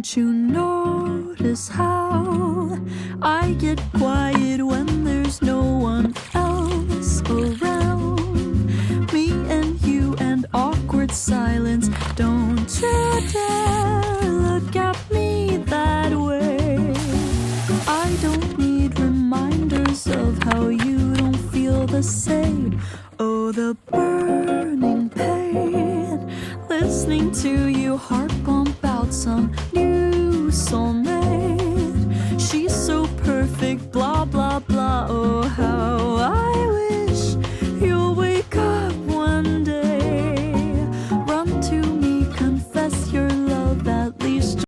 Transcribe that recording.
Don't you notice how I get quiet when there's no one else around? Me and you and awkward silence. Don't you dare look at me that way. I don't need reminders of how you don't feel the same. Oh, the burning pain, listening to you heart pump out some new song.